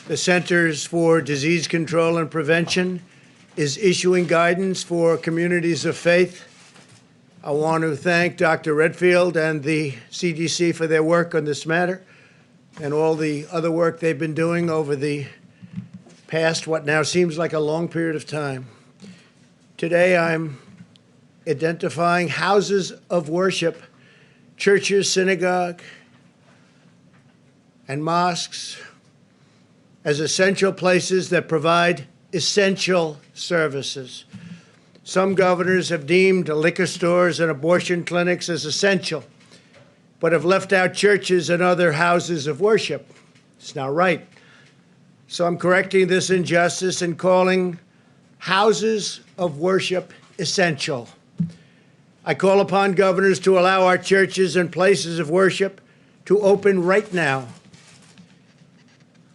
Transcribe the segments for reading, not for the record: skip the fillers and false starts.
The Centers for Disease Control and Prevention is issuing guidance for communities of faith. I want to thank Dr. Redfield and the CDC for their work on this matter and all the other work they've been doing over the past, what now seems like a long period of time. Today, I'm identifying houses of worship, churches, synagogue, and mosques as essential places that provide essential services. Some governors have deemed liquor stores and abortion clinics as essential, but have left out churches and other houses of worship. It's not right. So I'm correcting this injustice and calling houses of worship essential. I call upon governors to allow our churches and places of worship to open right now.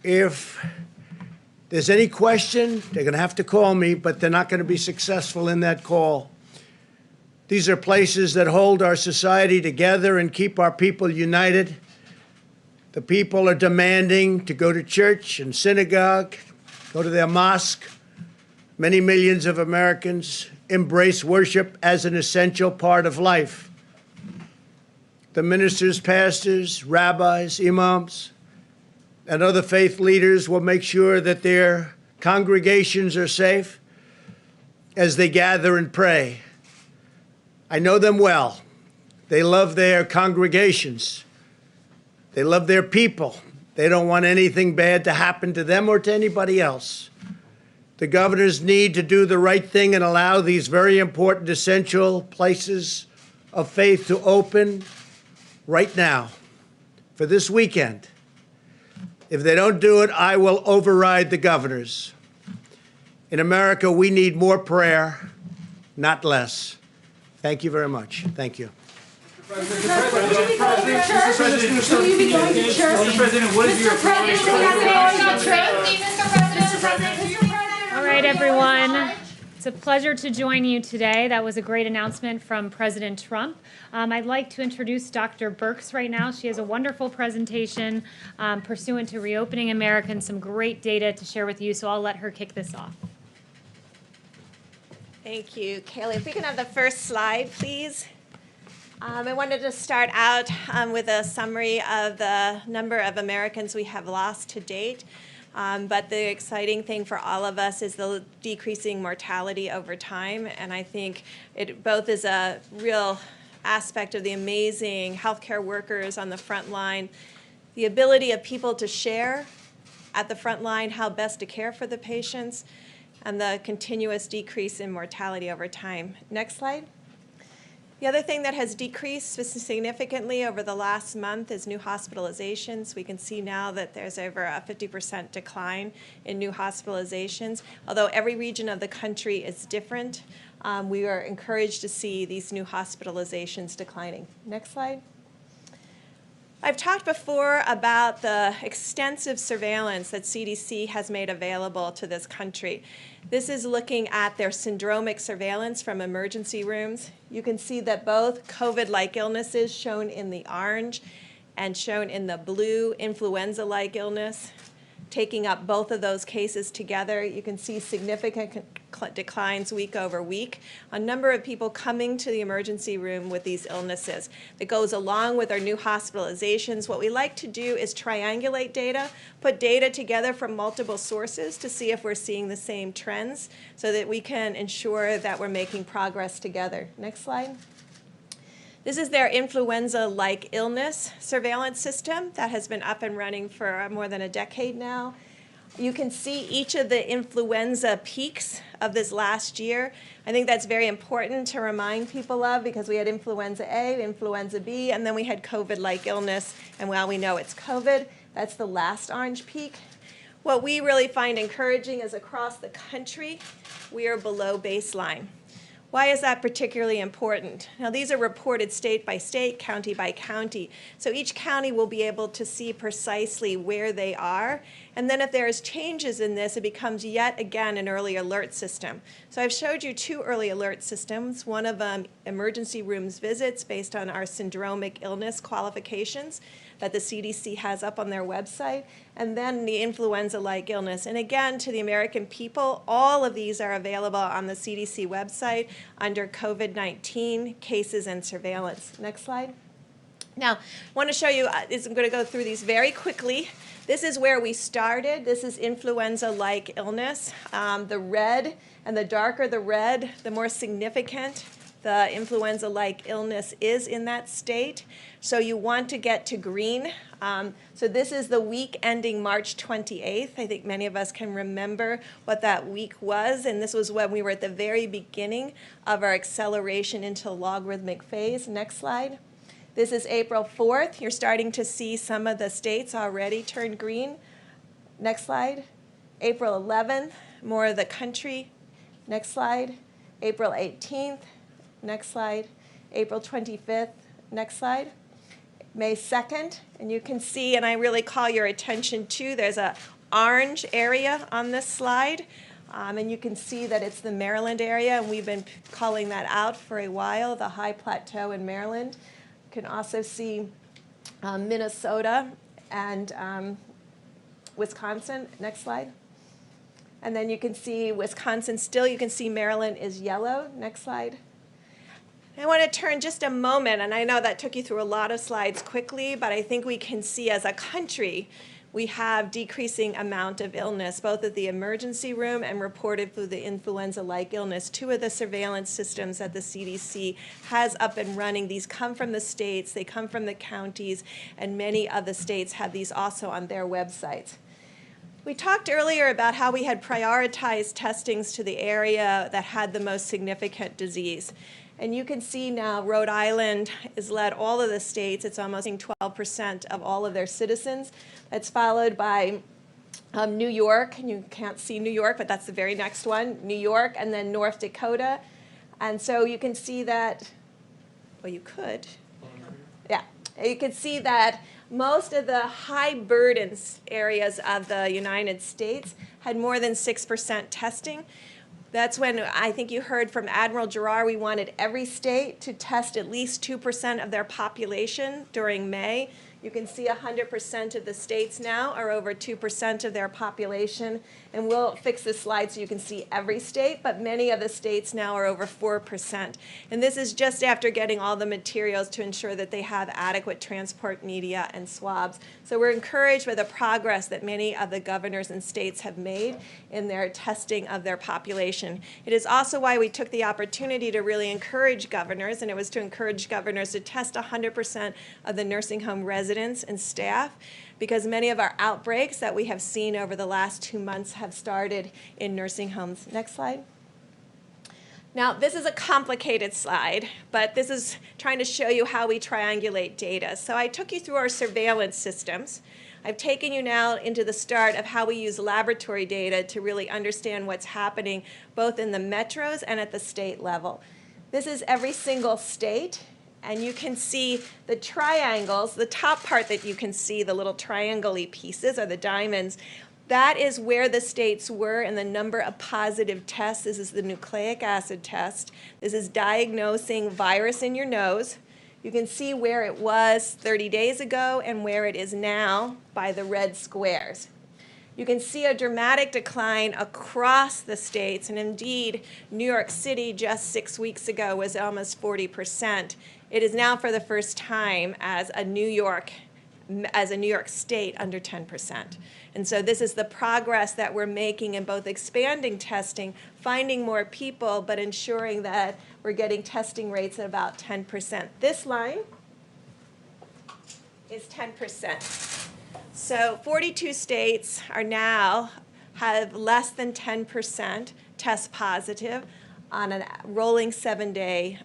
If there's any question, they're going to have to call me, but they're not going to be successful in that call. These are places that hold our society together and keep our people united. The people are demanding to go to church and synagogue, go to their mosque. Many millions of Americans embrace worship as an essential part of life. The ministers, pastors, rabbis, imams, and other faith leaders will make sure that their congregations are safe as they gather and pray. I know them well. They love their congregations. They love their people. They don't want anything bad to happen to them or to anybody else. The governors need to do the right thing and allow these very important, essential places of faith to open right now for this weekend. If they don't do it, I will override the governors. In America, we need more prayer, not less. Thank you very much. Thank you. Mr. President, will you be going to church? Mr. President, what is your All right, everyone. It's a pleasure to join you today. That was a great announcement from President Trump. I'd like to introduce Dr. Birx right now. She has a wonderful presentation pursuant to Reopening America and some great data to share with you, so I'll let her kick this off. Thank you, Kaylee. If we can have the first slide, please. I wanted to start out with a summary of the number of Americans we have lost to date. But the exciting thing for all of us is the decreasing mortality over time. And I think it both is a real aspect of the amazing healthcare workers on the front line, the ability of people to share at the front line how best to care for the patients, and the continuous decrease in mortality over time. Next slide. The other thing that has decreased significantly over the last month is new hospitalizations. We can see now that there's over a 50% decline in new hospitalizations. Although every region of the country is different, we are encouraged to see these new hospitalizations declining. Next slide. I've talked before about the extensive surveillance that CDC has made available to this country. This is looking at their syndromic surveillance from emergency rooms. You can see that both COVID-like illnesses, shown in the orange and shown in the blue, influenza-like illness, taking up both of those cases together, you can see significant declines week over week. A number of people coming to the emergency room with these illnesses. That goes along with our new hospitalizations. What we like to do is triangulate data, put data together from multiple sources to see if we're seeing the same trends so that we can ensure that we're making progress together. Next slide. This is their influenza-like illness surveillance system that has been up and running for more than a decade now. You can see each of the influenza peaks of this last year. I think that's very important to remind people of because we had influenza A, influenza B, and then we had COVID-like illness. And while we know it's COVID, that's the last orange peak. What we really find encouraging is across the country, we are below baseline. Why is that particularly important? Now, these are reported state by state, county by county. So each county will be able to see precisely where they are. And then if there's changes in this, it becomes yet again an early alert system. So I've showed you two early alert systems. One of them, emergency rooms visits based on our syndromic illness qualifications. that the CDC has up on their website, and then the influenza-like illness. And again, to the American people, all of these are available on the CDC website under COVID-19 cases and surveillance. Next slide. Now, I want to show you, I'm going to go through these very quickly. This is where we started. This is influenza-like illness. The red, and the darker the red, the more significant the influenza-like illness is in that state. So you want to get to green. So this is the week ending March 28th. I think many of us can remember what that week was, and this was when we were at the very beginning of our acceleration into logarithmic phase. Next slide. This is April 4th. You're starting to see some of the states already turn green. Next slide. April 11th, more of the country. Next slide. April 18th. Next slide. April 25th. Next slide. May 2nd, and you can see, and I really call your attention to, there's a orange area on this slide, and you can see that it's the Maryland area, and we've been calling that out for a while, the high plateau in Maryland. You can also see Minnesota and Wisconsin. Next slide. And then you can see Wisconsin still. You can see Maryland is yellow. Next slide. I want to turn just a moment, and I know that took you through a lot of slides quickly, but I think we can see as a country we have decreasing amount of illness, both at the emergency room and reported through the influenza-like illness. Two of the surveillance systems that the CDC has up and running, these come from the states, they come from the counties, and many of the states have these also on their websites. We talked earlier about how we had prioritized testings to the area that had the most significant disease. And you can see now Rhode Island has led all of the states. It's almost 12% of all of their citizens. That's followed by New York. And you can't see New York, but that's the very next one. New York, and then North Dakota. And so you can see that, well, you could. Yeah, you can see that most of the high burden areas of the United States had more than 6% testing. That's when I think you heard from Admiral Giroir, we wanted every state to test at least 2% of their population during May. You can see 100% of the states now are over 2% of their population. And we'll fix this slide so you can see every state, but many of the states now are over 4%. And this is just after getting all the materials to ensure that they have adequate transport media and swabs. So we're encouraged by the progress that many of the governors and states have made in their testing of their population. It is also why we took the opportunity to really encourage governors, and it was to encourage governors to test 100% of the nursing home residents and staff, because many of our outbreaks that we have seen over the last 2 months have started in nursing homes. Next slide. Now, this is a complicated slide, but this is trying to show you how we triangulate data. So I took you through our surveillance systems. I've taken you now into the start of how we use laboratory data to really understand what's happening both in the metros and at the state level. This is every single state. And you can see the triangles, the top part that you can see, the little triangle-y pieces are the diamonds. That is where the states were in the number of positive tests. This is the nucleic acid test. This is diagnosing virus in your nose. You can see where it was 30 days ago and where it is now by the red squares. You can see a dramatic decline across the states, and indeed, New York City just 6 weeks ago was almost 40%. It is now for the first time as a New York State under 10%. And so this is the progress that we're making in both expanding testing, finding more people, but ensuring that we're getting testing rates at about 10%. This line is 10%. So 42 states are now have less than 10% test positive on a rolling 7-day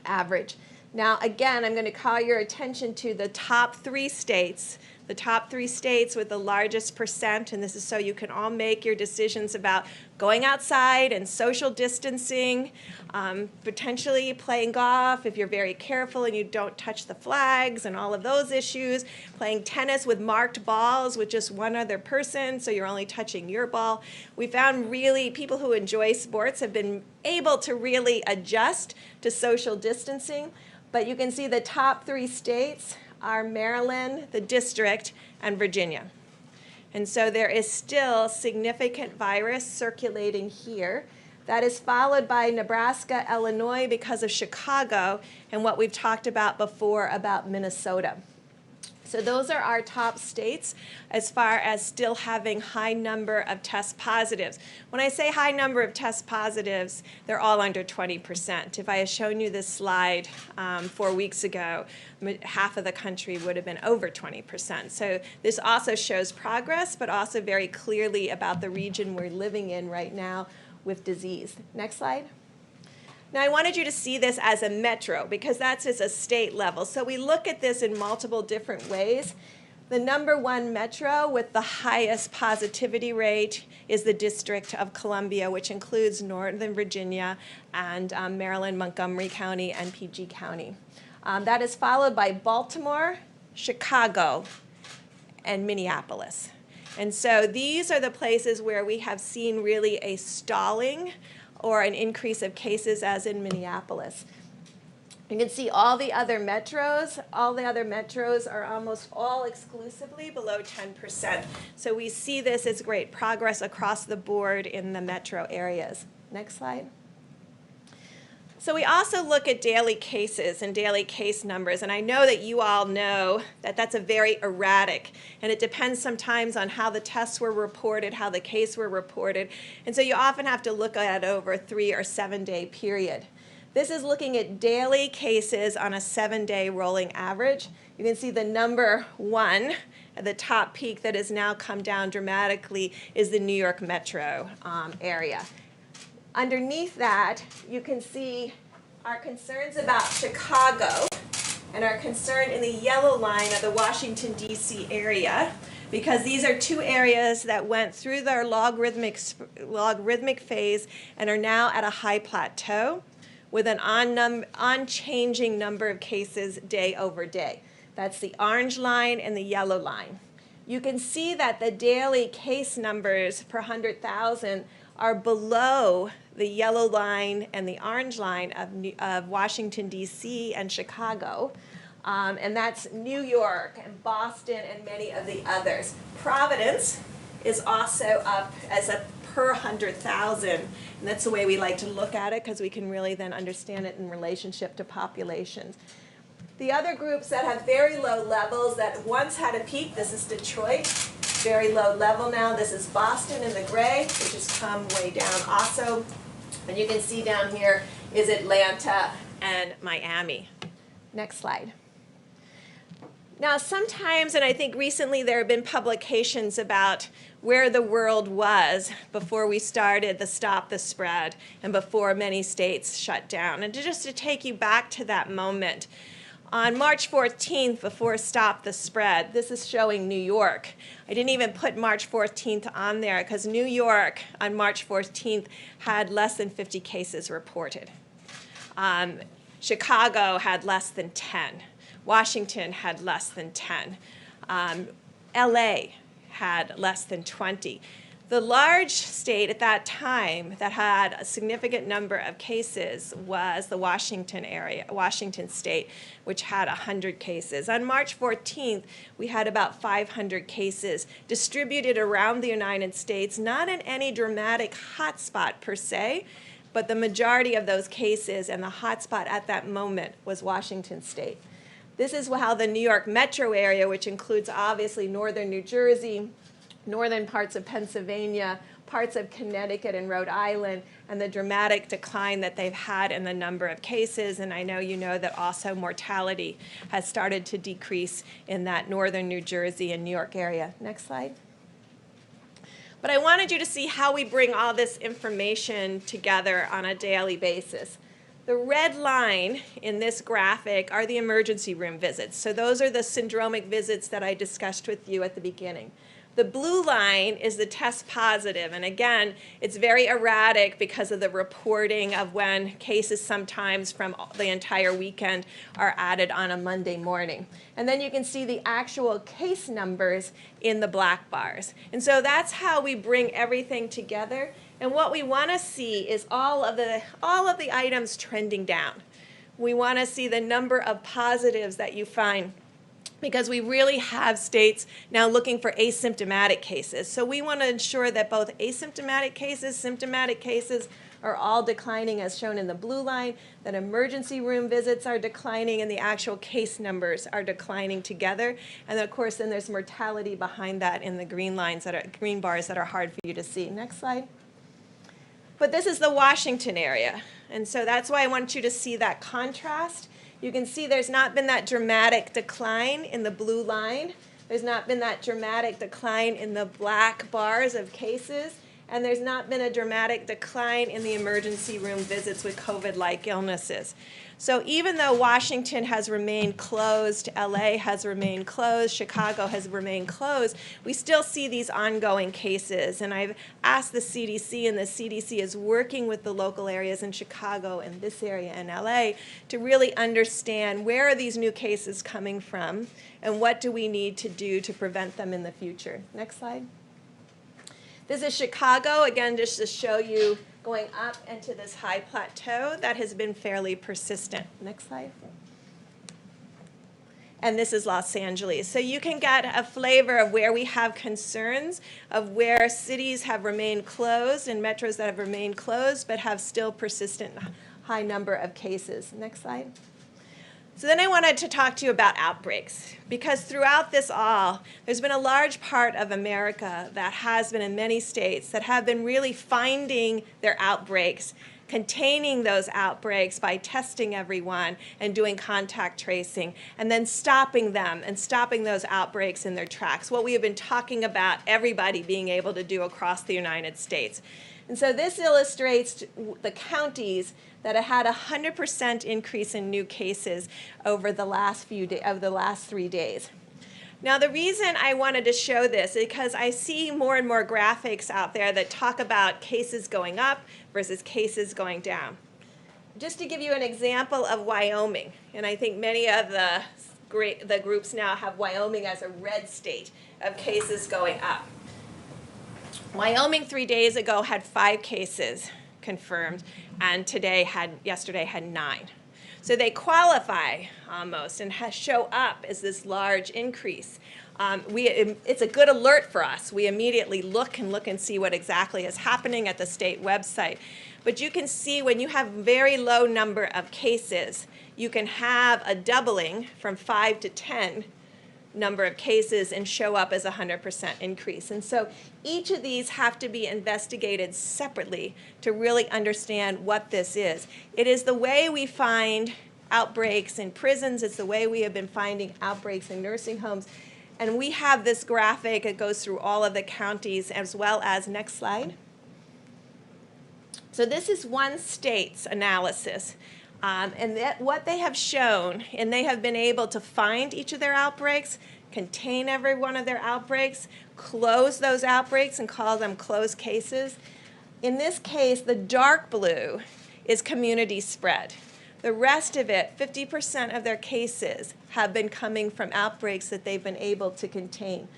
average. Now, again, I'm going to call your attention to the top 3 states. The top 3 states with the largest percent, and this is so you can all make your decisions about going outside and social distancing, potentially playing golf if you're very careful and you don't touch the flags and all of those issues, playing tennis with marked balls with just one other person, so you're only touching your ball. We found really people who enjoy sports have been able to really adjust to social distancing, but you can see the top 3 states are Maryland, the district, and Virginia. And so there is still significant virus circulating here. That is followed by Nebraska, Illinois because of Chicago, and what we've talked about before about Minnesota. So those are our top states as far as still having high number of test positives. When I say high number of test positives, they're all under 20%. If I had shown you this slide 4 weeks ago, half of the country would have been over 20%. So this also shows progress, but also very clearly about the region we're living in right now with disease. Next slide. Now, I wanted you to see this as a metro because that's just a state level. So we look at this in multiple different ways. The number one metro with the highest positivity rate is the District of Columbia, which includes Northern Virginia and Maryland, Montgomery County, and PG County. That is followed by Baltimore, Chicago, and Minneapolis. And so these are the places where we have seen really a stalling or an increase of cases, as in Minneapolis. You can see all the other metros are almost all exclusively below 10%. So we see this as great progress across the board in the metro areas. Next slide. So we also look at daily cases and daily case numbers, and I know that you all know that that's a very erratic, and it depends sometimes on how the tests were reported, how the case were reported, and so you often have to look at it over a 3 or 7 day period. This is looking at daily cases on a 7-day rolling average. You can see the number one at the top peak that has now come down dramatically is the New York metro area. Underneath that, you can see our concerns about Chicago and our concern in the yellow line of the Washington, D.C. area, because these are two areas that went through their logarithmic phase and are now at a high plateau with an unchanging number of cases day over day. That's the orange line and the yellow line. You can see that the daily case numbers per 100,000 are below the yellow line and the orange line of Washington, D.C. and Chicago. And that's New York and Boston and many of the others. Providence is also up as a per 100,000. And that's the way we like to look at it because we can really then understand it in relationship to populations. The other groups that have very low levels that once had a peak, this is Detroit, very low level now. This is Boston in the gray, which has come way down also. And you can see down here is Atlanta and Miami. Next slide. Now, sometimes, and I think recently there have been publications about where the world was before we started the Stop the Spread and before many states shut down. And just to take you back to that moment, on March 14th, before Stop the Spread, this is showing New York. I didn't even put March 14th on there because New York on March 14th had less than 50 cases reported. Chicago had less than 10. Washington had less than 10. LA had less than 20. The large state at that time that had a significant number of cases was the Washington area, Washington state, which had 100 cases. On March 14th, we had about 500 cases distributed around the United States, not in any dramatic hotspot per se, but the majority of those cases and the hotspot at that moment was Washington state. This is how the New York metro area, which includes obviously northern New Jersey, northern parts of Pennsylvania, parts of Connecticut and Rhode Island, and the dramatic decline that they've had in the number of cases. And I know you know that also mortality has started to decrease in that northern New Jersey and New York area. Next slide. But I wanted you to see how we bring all this information together on a daily basis. The red line in this graphic are the emergency room visits. So those are the syndromic visits that I discussed with you at the beginning. The blue line is the test positive, and again, it's very erratic because of the reporting of when cases sometimes from the entire weekend are added on a Monday morning. And then you can see the actual case numbers in the black bars. And so that's how we bring everything together. And what we want to see is all of the items trending down. We want to see the number of positives that you find because we really have states now looking for asymptomatic cases. So we want to ensure that both asymptomatic cases, symptomatic cases are all declining as shown in the blue line, that emergency room visits are declining and the actual case numbers are declining together. And of course, then there's mortality behind that in the green lines that are green bars that are hard for you to see. Next slide. But this is the Washington area. And so that's why I want you to see that contrast. You can see there's not been that dramatic decline in the blue line. There's not been that dramatic decline in the black bars of cases. And there's not been a dramatic decline in the emergency room visits with COVID-like illnesses. So even though Washington has remained closed, LA has remained closed, Chicago has remained closed, we still see these ongoing cases. And I've asked the CDC, and the CDC is working with the local areas in Chicago and this area in LA to really understand where are these new cases coming from and what do we need to do to prevent them in the future. Next slide. This is Chicago, again, just to show you going up into this high plateau that has been fairly persistent. Next slide. And this is Los Angeles. So you can get a flavor of where we have concerns, of where cities have remained closed and metros that have remained closed but have still persistent high number of cases. Next slide. So then I wanted to talk to you about outbreaks, because throughout this all, there's been a large part of America that has been in many states that have been really finding their outbreaks, containing those outbreaks by testing everyone and doing contact tracing, and then stopping them and stopping those outbreaks in their tracks, what we have been talking about everybody being able to do across the United States. And so this illustrates the counties that have had a 100% increase in new cases over the last 3 days. Now, the reason I wanted to show this is because I see more and more graphics out there that talk about cases going up versus cases going down. Just to give you an example of Wyoming, and I think many of the groups now have Wyoming as a red state of cases going up. Wyoming 3 days ago had 5 cases confirmed, and yesterday had 9. So they qualify almost and show up as this large increase. It's a good alert for us. We immediately look and see what exactly is happening at the state website. But you can see when you have very low number of cases, you can have a doubling from 5 to 10 number of cases and show up as a 100% increase. And so each of these have to be investigated separately to really understand what this is. It is the way we find outbreaks in prisons. It's the way we have been finding outbreaks in nursing homes. And we have this graphic that goes through all of the counties as well as, next slide. So this is one state's analysis. And what they have shown, and they have been able to find each of their outbreaks, contain every one of their outbreaks, close those outbreaks and call them closed cases. In this case, the dark blue is community spread. The rest of it, 50% of their cases, have been coming from outbreaks that they've been able to contain.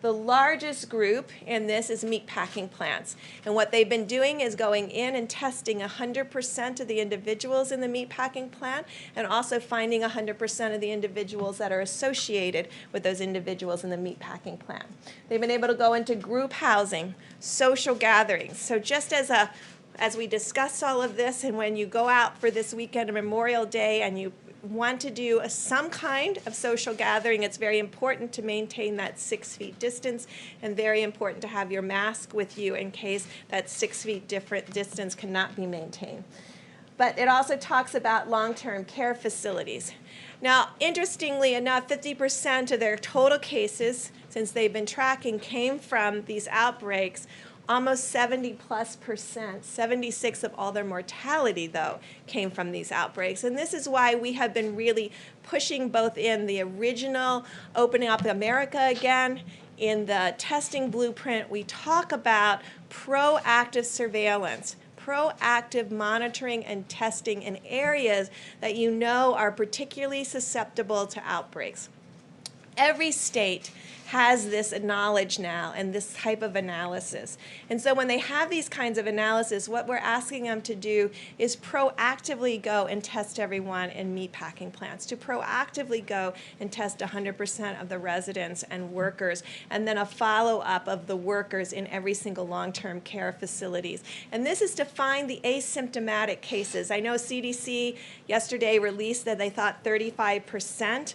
The largest group in this is meatpacking plants. And what they've been doing is going in and testing 100% of the individuals in the meatpacking plant and also finding 100% of the individuals that are associated with those individuals in the meatpacking plant. They've been able to go into group housing, social gatherings. So just as we discuss all of this, and when you go out for this weekend of Memorial Day and you want to do some kind of social gathering, it's very important to maintain that 6 feet distance and very important to have your mask with you in case that 6 feet different distance cannot be maintained. But it also talks about long-term care facilities. Now, interestingly enough, 50% of their total cases, since they've been tracking, came from these outbreaks. Almost 70+%, 76 of all their mortality, though, came from these outbreaks. And this is why we have been really pushing both in the original Opening Up America Again, in the testing blueprint, we talk about proactive surveillance, proactive monitoring and testing in areas that you know are particularly susceptible to outbreaks. Every state has this knowledge now and this type of analysis. And so when they have these kinds of analysis, what we're asking them to do is proactively go and test everyone in meatpacking plants, to proactively go and test 100% of the residents and workers, and then a follow-up of the workers in every single long-term care facilities. And this is to find the asymptomatic cases. I know CDC yesterday released that they thought 35%.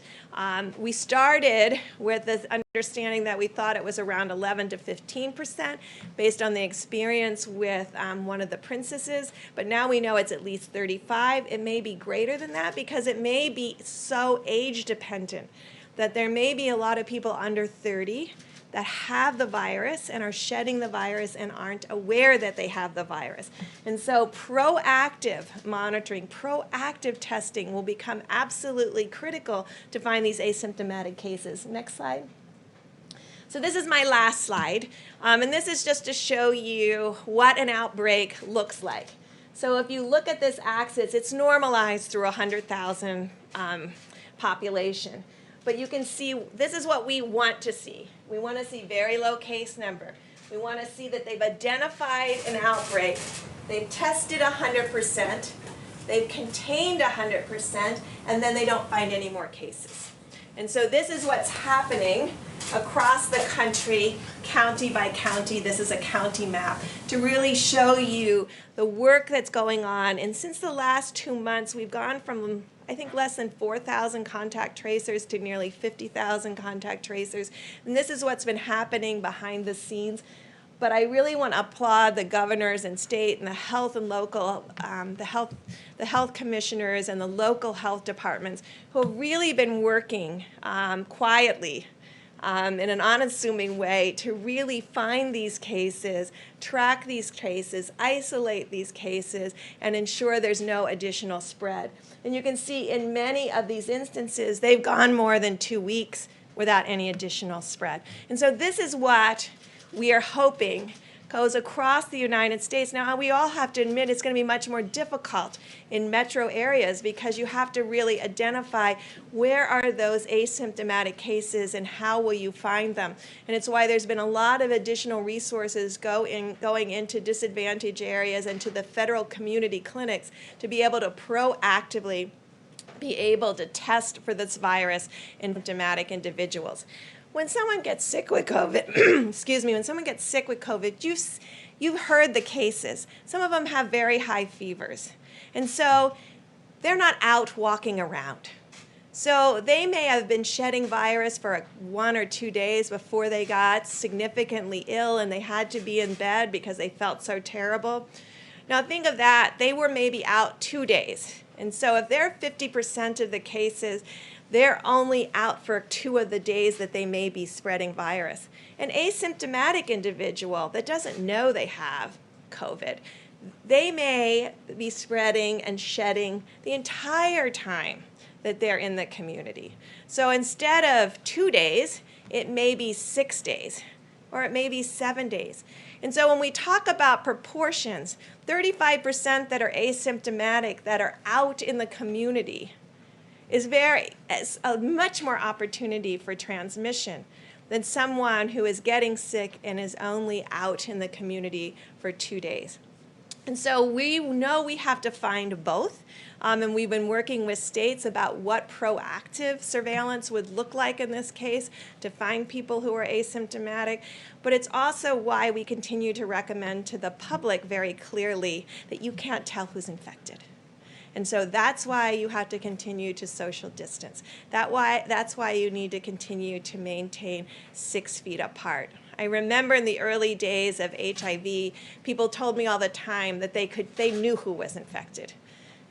We started with the understanding that we thought it was around 11 to 15% based on the experience with one of the princesses, but now we know it's at least 35. It may be greater than that because it may be so age dependent that there may be a lot of people under 30 that have the virus and are shedding the virus and aren't aware that they have the virus. And so proactive monitoring, proactive testing will become absolutely critical to find these asymptomatic cases. Next slide. So this is my last slide, and this is just to show you what an outbreak looks like. So if you look at this axis, it's normalized through 100,000 population. But you can see this is what we want to see. We want to see very low case number. We want to see that they've identified an outbreak. They've tested 100%. They've contained 100%, and then they don't find any more cases. And so this is what's happening across the country, county by county. This is a county map to really show you the work that's going on. And since the last 2 months, we've gone from, I think, less than 4,000 contact tracers to nearly 50,000 contact tracers. And this is what's been happening behind the scenes. But I really want to applaud the governors and state and the health and local, the health commissioners and the local health departments who have really been working quietly in an unassuming way to really find these cases, track these cases, isolate these cases, and ensure there's no additional spread. And you can see in many of these instances, they've gone more than 2 weeks without any additional spread. And so this is what we are hoping goes across the United States. Now, we all have to admit it's going to be much more difficult in metro areas because you have to really identify where are those asymptomatic cases and how will you find them. And it's why there's been a lot of additional resources going into disadvantaged areas and to the federal community clinics to be able to proactively be able to test for this virus in symptomatic individuals. When someone gets sick with COVID, excuse me, when someone gets sick with COVID, you've heard the cases. Some of them have very high fevers. And so they're not out walking around. So they may have been shedding virus for 1 or 2 days before they got significantly ill and they had to be in bed because they felt so terrible. Now think of that, they were maybe out 2 days. And so if they're 50% of the cases, they're only out for 2 of the days that they may be spreading virus. An asymptomatic individual that doesn't know they have COVID, they may be spreading and shedding the entire time that they're in the community. So instead of 2 days, it may be 6 days, or it may be 7 days. And so when we talk about proportions, 35% that are asymptomatic that are out in the community is a much more opportunity for transmission than someone who is getting sick and is only out in the community for 2 days. And so we know we have to find both, and we've been working with states about what proactive surveillance would look like in this case to find people who are asymptomatic. But it's also why we continue to recommend to the public very clearly that you can't tell who's infected. And so that's why you have to continue to social distance. That's why you need to continue to maintain 6 feet apart. I remember in the early days of HIV, people told me all the time that they knew who was infected.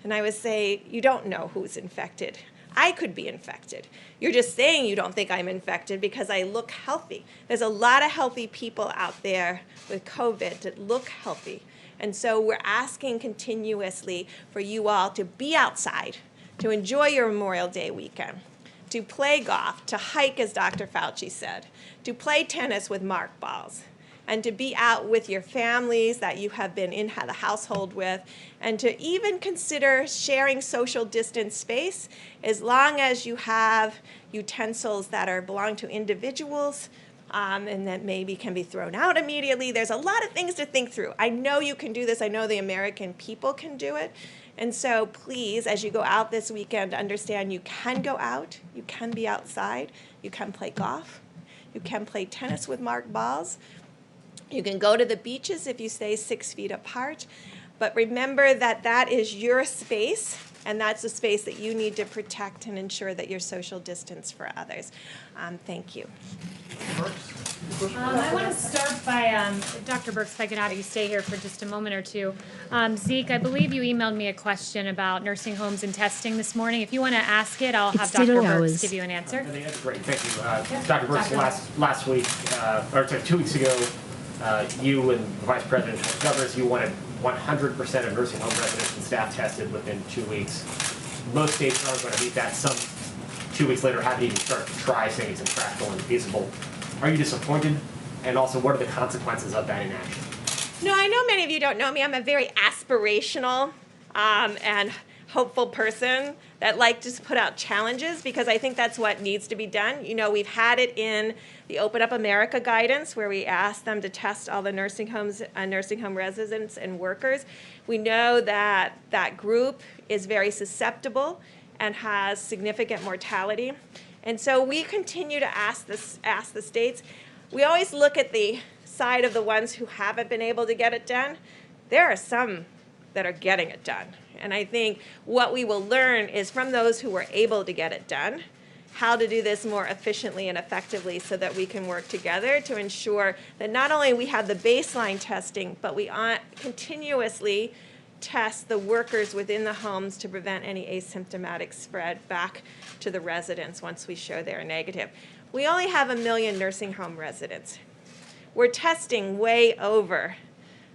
And I would say, you don't know who's infected. I could be infected. You're just saying you don't think I'm infected because I look healthy. There's a lot of healthy people out there with COVID that look healthy. And so we're asking continuously for you all to be outside, to enjoy your Memorial Day weekend, to play golf, to hike, as Dr. Fauci said, to play tennis with mark balls, and to be out with your families that you have been in the household with, and to even consider sharing social distance space as long as you have utensils that belong to individuals and that maybe can be thrown out immediately. There's a lot of things to think through. I know you can do this. I know the American people can do it. And so please, as you go out this weekend, understand you can go out, you can be outside, you can play golf, you can play tennis with marked balls, you can go to the beaches if you stay 6 feet apart. But remember that that is your space, and that's the space that you need to protect and ensure that you're social distance for others. Thank you. I want to start by, Dr. Birx, if I could have you stay here for just a moment or two. Zeke, I believe you emailed me a question about nursing homes and testing this morning. If you want to ask it, I'll have Dr. Birx give you an answer. I think that's great. Thank you. Dr. Birx, last week, or sorry, 2 weeks ago, you and the Vice President of Governors, you wanted 100% of nursing home residents and staff tested within 2 weeks. Most states aren't going to meet that. Some 2 weeks later haven't even started to try, saying it's impractical and feasible. Are you disappointed? And also, what are the consequences of that inaction? No, I know many of you don't know me. I'm a very aspirational and hopeful person that like to put out challenges because I think that's what needs to be done. You know, we've had it in the Open Up America guidance where we asked them to test all the nursing homes, nursing home residents and workers. We know that that group is very susceptible and has significant mortality. And so we continue to ask the states. We always look at the side of the ones who haven't been able to get it done. There are some that are getting it done. And I think what we will learn is from those who were able to get it done, how to do this more efficiently and effectively so that we can work together to ensure that not only we have the baseline testing, but we continuously test the workers within the homes to prevent any asymptomatic spread back to the residents once we show they're negative. We only have 1 million nursing home residents. We're testing way over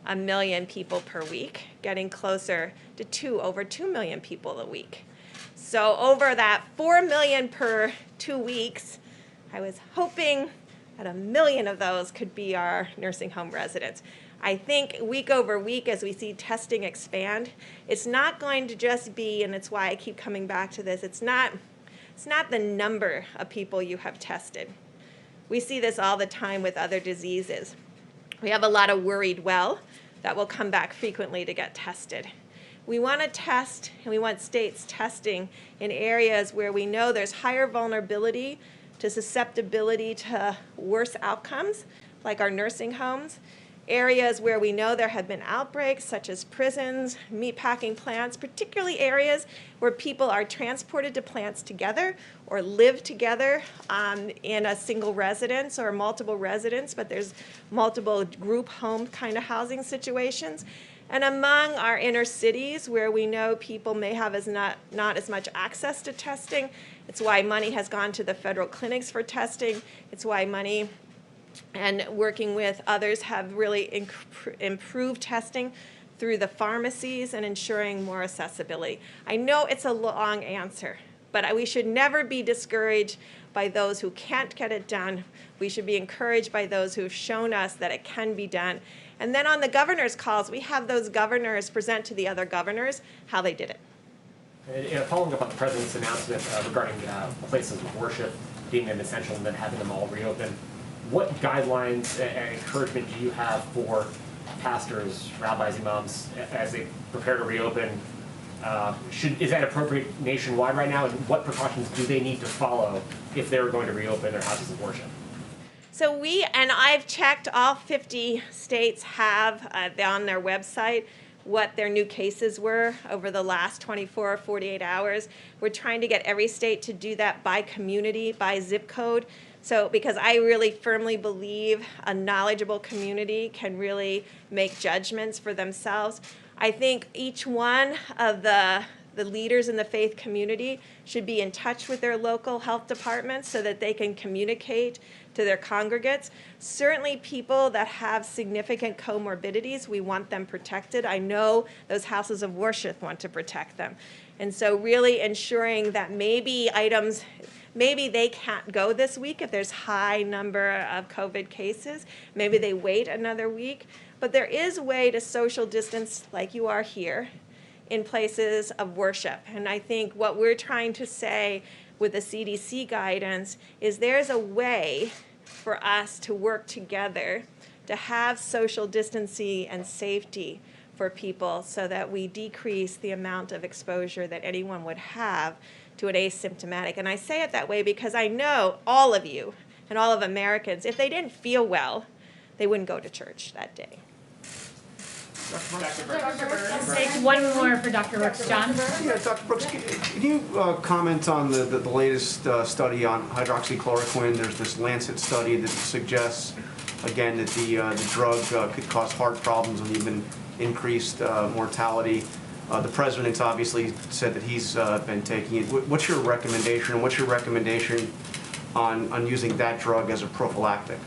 1 million people per week, getting closer to over 2 million people a week. So over that 4 million per 2 weeks, I was hoping that 1 million of those could be our nursing home residents. I think week over week as we see testing expand, it's not going to just be, and it's why I keep coming back to this, it's not the number of people you have tested. We see this all the time with other diseases. We have a lot of worried well that will come back frequently to get tested. We want to test, and we want states testing in areas where we know there's higher vulnerability to susceptibility to worse outcomes, like our nursing homes, areas where we know there have been outbreaks, such as prisons, meatpacking plants, particularly areas where people are transported to plants together or live together in a single residence or multiple residents, but there's multiple group home kind of housing situations. And among our inner cities where we know people may have not as much access to testing, it's why money has gone to the federal clinics for testing. It's why money and working with others have really improved testing through the pharmacies and ensuring more accessibility. I know it's a long answer, but we should never be discouraged by those who can't get it done. We should be encouraged by those who have shown us that it can be done. And then on the governor's calls, we have those governors present to the other governors how they did it. And following up on the president's announcement regarding places of worship being an essential and then having them all reopen, what guidelines and encouragement do you have for pastors, rabbis, imams, as they prepare to reopen? Is that appropriate nationwide right now? And what precautions do they need to follow if they're going to reopen their houses of worship? So I've checked, all 50 states have on their website what their new cases were over the last 24 or 48 hours. We're trying to get every state to do that by community, by zip code. So, because I really firmly believe a knowledgeable community can really make judgments for themselves. I think each one of the leaders in the faith community should be in touch with their local health departments so that they can communicate to their congregates. Certainly people that have significant comorbidities, we want them protected. I know those houses of worship want to protect them. And so really ensuring that maybe items Maybe they can't go this week if there's high number of COVID cases. Maybe they wait another week. But there is a way to social distance like you are here in places of worship. And I think what we're trying to say with the CDC guidance is there's a way for us to work together to have social distancing and safety for people so that we decrease the amount of exposure that anyone would have to an asymptomatic. And I say it that way because I know all of you and all of Americans, if they didn't feel well, they wouldn't go to church that day. Let's take one more for Dr. Brooks. John? Yeah, Dr. Brooks, can you comment on the latest study on hydroxychloroquine? There's this Lancet study that suggests, again, that the drug could cause heart problems and even increased mortality. The president's obviously said that he's been taking it. What's your recommendation? What's your recommendation on using that drug as a prophylactic?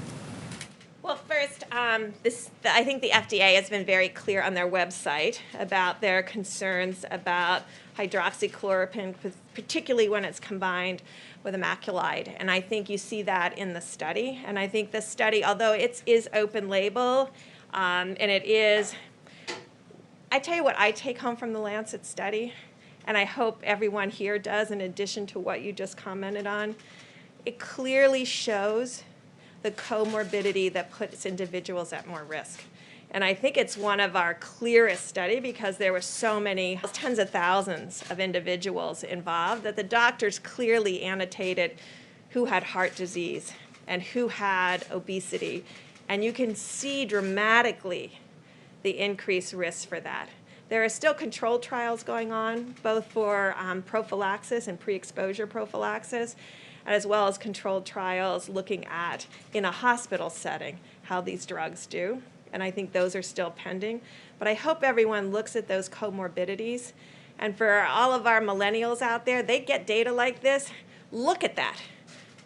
Well, first, I think the FDA has been very clear on their website about their concerns about hydroxychloroquine, particularly when it's combined with a macrolide. And I think you see that in the study. And I think the study, although it is open label, and it is, I tell you what I take home from the Lancet study, and I hope everyone here does in addition to what you just commented on, it clearly shows the comorbidity that puts individuals at more risk. And I think it's one of our clearest study because there were so many, tens of thousands of individuals involved that the doctors clearly annotated who had heart disease and who had obesity. And you can see dramatically the increased risk for that. There are still controlled trials going on, both for prophylaxis and pre-exposure prophylaxis, as well as controlled trials looking at, in a hospital setting, how these drugs do. And I think those are still pending. But I hope everyone looks at those comorbidities. And for all of our millennials out there, they get data like this. Look at that.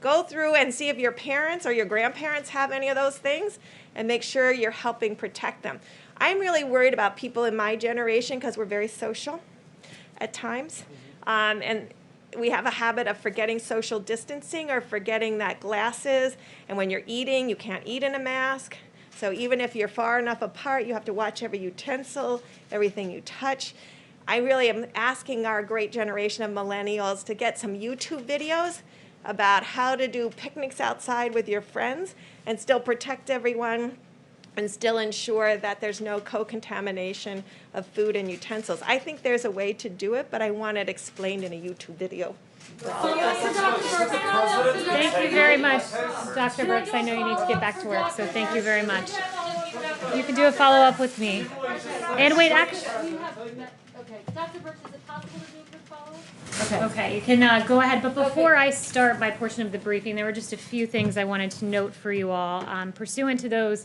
Go through and see if your parents or your grandparents have any of those things and make sure you're helping protect them. I'm really worried about people in my generation because we're very social at times. And we have a habit of forgetting social distancing or forgetting that glasses, and when you're eating, you can't eat in a mask. So even if you're far enough apart, you have to watch every utensil, everything you touch. I really am asking our great generation of millennials to get some YouTube videos about how to do picnics outside with your friends and still protect everyone and still ensure that there's no co-contamination of food and utensils. I think there's a way to do it, but I want it explained in a YouTube video. Thank you very much, Dr. Brooks. I know you need to get back to work, so thank you very much. You can do a follow-up with me. And wait, actually... Okay, Dr. Brooks, is it possible to do a quick follow-up? Okay, you can go ahead. But before I start my portion of the briefing, there were just a few things I wanted to note for you all. Pursuant to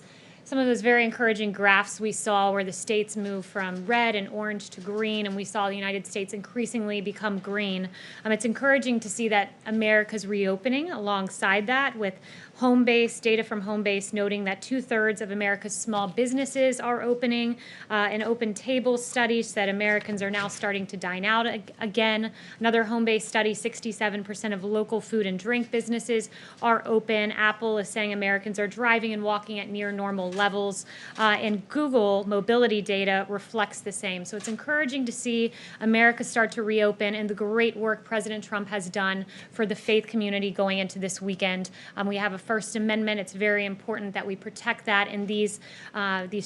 some of those very encouraging graphs we saw where the states moved from red and orange to green, and we saw the United States increasingly become green. It's encouraging to see that America's reopening alongside that, with Homebase, data from Homebase noting that 2/3 of America's small businesses are opening. An Open Table study said Americans are now starting to dine out again. Another Homebase study, 67% of local food and drink businesses are open. Apple is saying Americans are driving and walking at near normal levels. And Google mobility data reflects the same. So it's encouraging to see America start to reopen and the great work President Trump has done for the faith community going into this weekend. We have a First Amendment. It's very important that we protect that. And these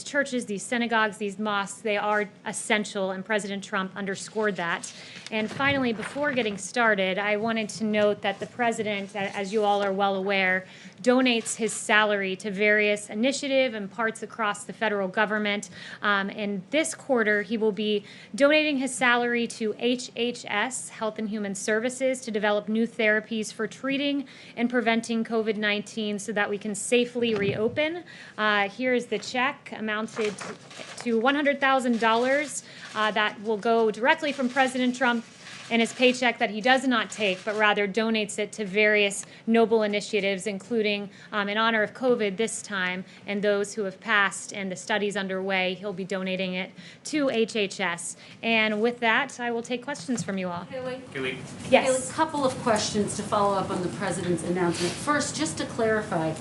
churches, these synagogues, these mosques, they are essential, and President Trump underscored that. And finally, before getting started, I wanted to note that the president, as you all are well aware, donates his salary to various initiatives and parts across the federal government. In this quarter, he will be donating his salary to HHS, Health and Human Services, to develop new therapies for treating and preventing COVID-19 so that we can safely reopen. Here is the check, amounted to $100,000 that will go directly from President Trump and his paycheck that he does not take, but rather donates it to various noble initiatives, including in honor of COVID this time and those who have passed and the studies underway. He'll be donating it to HHS. And with that, I will take questions from you all. Haley, Yes. a couple of questions to follow up on the president's announcement. First, just to clarify,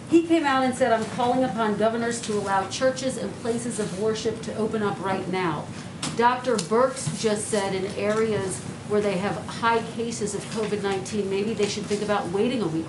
he came out and said, I'm calling upon governors to allow churches and places of worship to open up right now. Dr. Birx just said in areas where they have high cases of COVID-19, maybe they should think about waiting a week.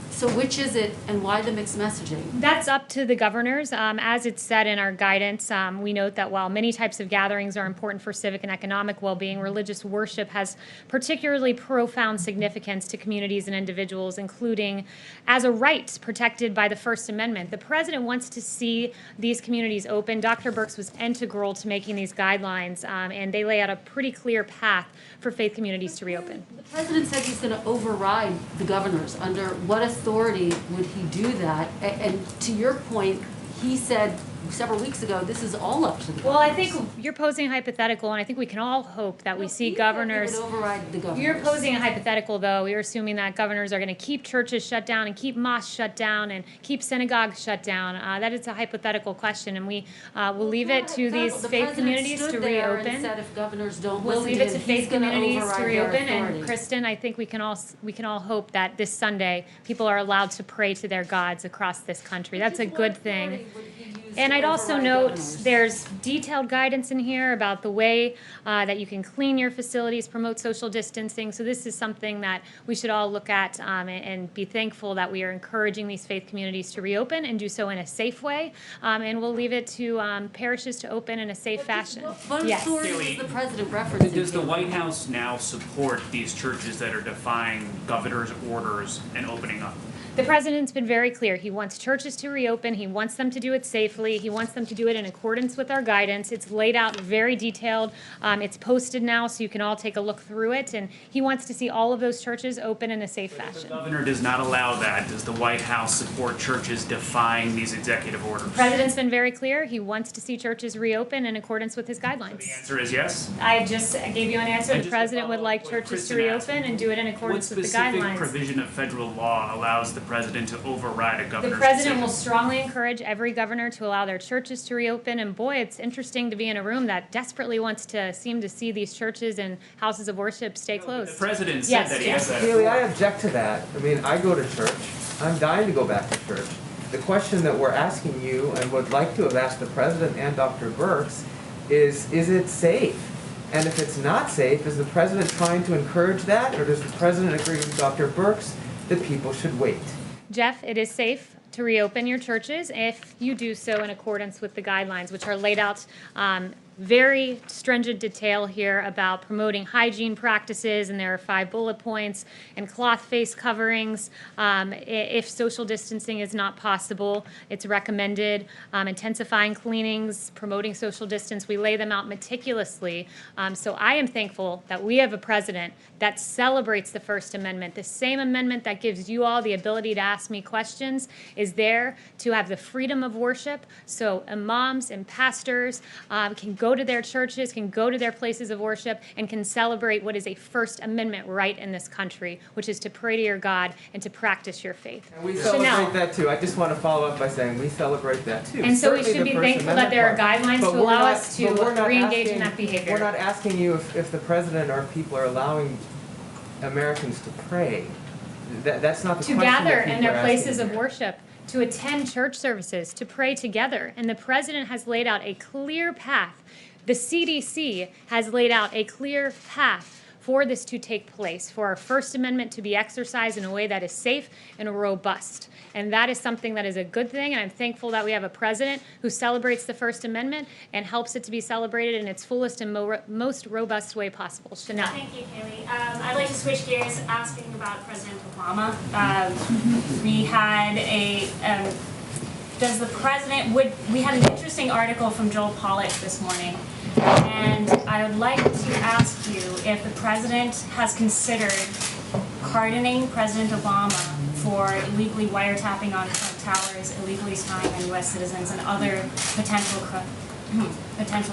So which is it, and why the mixed messaging? That's up to the governors. As it's said in our guidance, we note that while many types of gatherings are important for civic and economic well-being, religious worship has particularly profound significance to communities and individuals, including as a right protected by the First Amendment. The president wants to see these communities open. Dr. Birx was integral to making these guidelines, and they lay out a pretty clear path for faith communities to reopen. The president said he's going to override the governors. Under what authority would he do that? And to your point, he said several weeks ago, this is all up to the governors. Well, I think you're posing a hypothetical, and I think we can all hope that we see governors. He would override the governors. You're posing a hypothetical, though. You're assuming that governors are going to keep churches shut down and keep mosques shut down and keep synagogues shut down. That is a hypothetical question, and we will leave it to these faith communities to reopen. And said if governors don't We'll listen leave to it to him, faith he's gonna communities to override their reopen. authority. And Kristen, I think we can all hope that this Sunday people are allowed to pray to their gods across this country. That's a good thing. And I'd also note there's detailed guidance in here about the way that you can clean your facilities, promote social distancing. So this is something that we should all look at and be thankful that we are encouraging these faith communities to reopen and do so in a safe way. And we'll leave it to parishes to open in a safe fashion. What Yes. authority is the president referencing? Does the here? White House now support these churches that are defying governor's orders and opening up? The president's been very clear. He wants churches to reopen. He wants them to do it safely. He wants them to do it in accordance with our guidance. It's laid out very detailed. It's posted now, so you can all take a look through it. And he wants to see all of those churches open in a safe If the fashion. governor does not allow that, does the White House support churches defying these executive orders? The president's been very clear. He wants to see churches reopen in accordance with his The guidelines. answer is yes. I just gave you an answer. And The just to president would follow like up what churches to Kristen asked, reopen and do it in What accordance with the specific guidelines. provision of federal law allows the president to override a The governor's president will decision? strongly encourage every governor to allow their churches to reopen. And boy, it's interesting to be in a room that desperately wants to seem to see these churches and houses of worship stay The closed. president said Yes, that he yes. has that Haley, I authority. object to that. I mean, I go to church. I'm dying to go back to church. The question that we're asking you and would like to have asked the president and Dr. Birx is it safe? And if it's not safe, is the president trying to encourage that, or does the president agree with Dr. Birx that people should wait? Jeff, it is safe to reopen your churches if you do so in accordance with the guidelines, which are laid out very stringent detail here about promoting hygiene practices, and there are 5 bullet points, and cloth face coverings. If social distancing is not possible, it's recommended. Intensifying cleanings, promoting social distance, we lay them out meticulously. So I am thankful that we have a president that celebrates the First Amendment. The same amendment that gives you all the ability to ask me questions is there to have the freedom of worship. So imams and pastors can go to their churches, can go to their places of worship, and can celebrate what is a First Amendment right in this country, which is to pray to your God and to practice your faith. And we Chanel. celebrate that too. I just want to follow up by saying we celebrate that too. And so we Certainly should the be First thankful that Amendment there are part. guidelines But to we're allow not- us to but we're not re-engage in asking- that behavior. We're not asking you if the president or people are allowing Americans to pray. That's not the To question gather that in people their are places asking of here. worship, to attend church services, to pray together. And the president has laid out a clear path. The CDC has laid out a clear path for this to take place, for our First Amendment to be exercised in a way that is safe and robust. And that is something that is a good thing, and I'm thankful that we have a president who celebrates the First Amendment and helps it to be celebrated in its fullest and most robust way possible. Chanel. Thank you, Haley. I'd like to switch gears, asking about President Obama. We had does the president, we had an interesting article from Joel Pollak this morning, and I would like to ask you if the president has considered pardoning President Obama for illegally wiretapping on Trump Towers, illegally spying on U.S. citizens, and other potential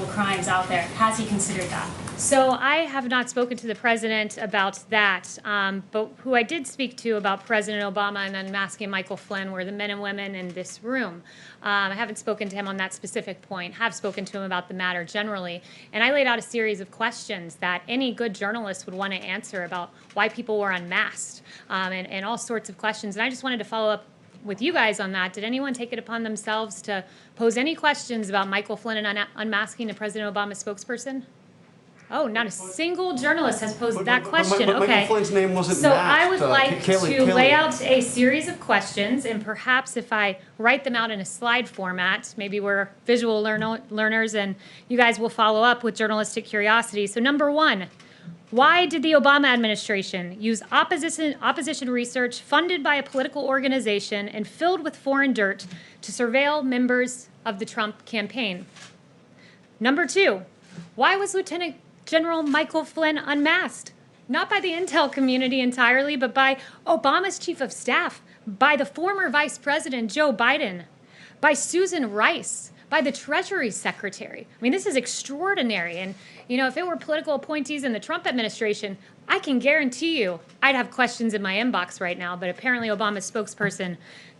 crimes out there. Has he considered that? So I have not spoken to the president about that, but who I did speak to about President Obama and unmasking Michael Flynn were the men and women in this room. I haven't spoken to him on that specific point, have spoken to him about the matter generally, and I laid out a series of questions that any good journalist would want to answer about why people were unmasked, and all sorts of questions. And I just wanted to follow up with you guys on that. Did anyone take it upon themselves to pose any questions about Michael Flynn and unmasking the President Obama spokesperson? Oh, not a single journalist has posed that question. But Okay. Michael Flynn's name wasn't So masked. I would like Kaylee- to lay out a series of questions, and perhaps if I write them out in a slide format, maybe we're visual learners, and you guys will follow up with journalistic curiosity. So number one, why did the Obama administration use opposition research funded by a political organization and filled with foreign dirt to surveil members of the Trump campaign? Number two, why was Lieutenant General Michael Flynn unmasked? Not by the intel community entirely, but by Obama's chief of staff, by the former Vice President Joe Biden, by Susan Rice, by the Treasury Secretary. I mean, this is extraordinary. And, you know, if it were political appointees in the Trump administration, I can guarantee you I'd have questions in my inbox right now, but apparently Obama's spokesperson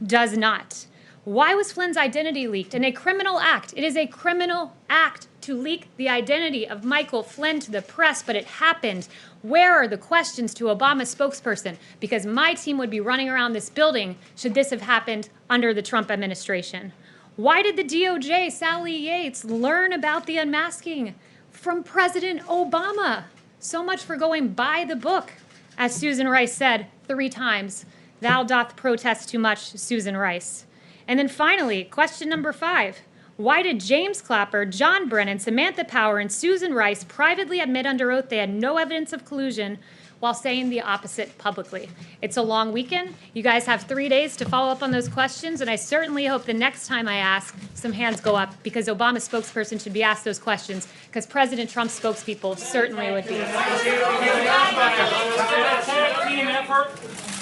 does not. Why was Flynn's identity leaked? In a criminal act. It is a criminal act to leak the identity of Michael Flynn to the press, but it happened. Where are the questions to Obama's spokesperson? Because my team would be running around this building should this have happened under the Trump administration. Why did the DOJ, Sally Yates, learn about the unmasking from President Obama? So much for going by the book. As Susan Rice said 3 times, thou doth protest too much, Susan Rice. And then finally, question number 5. Why did James Clapper, John Brennan, Samantha Power, and Susan Rice privately admit under oath they had no evidence of collusion while saying the opposite publicly? It's a long weekend. You guys have 3 days to follow up on those questions, and I certainly hope the next time I ask, some hands go up, because Obama's spokesperson should be asked those questions, because President Trump's spokespeople certainly would be. Team effort.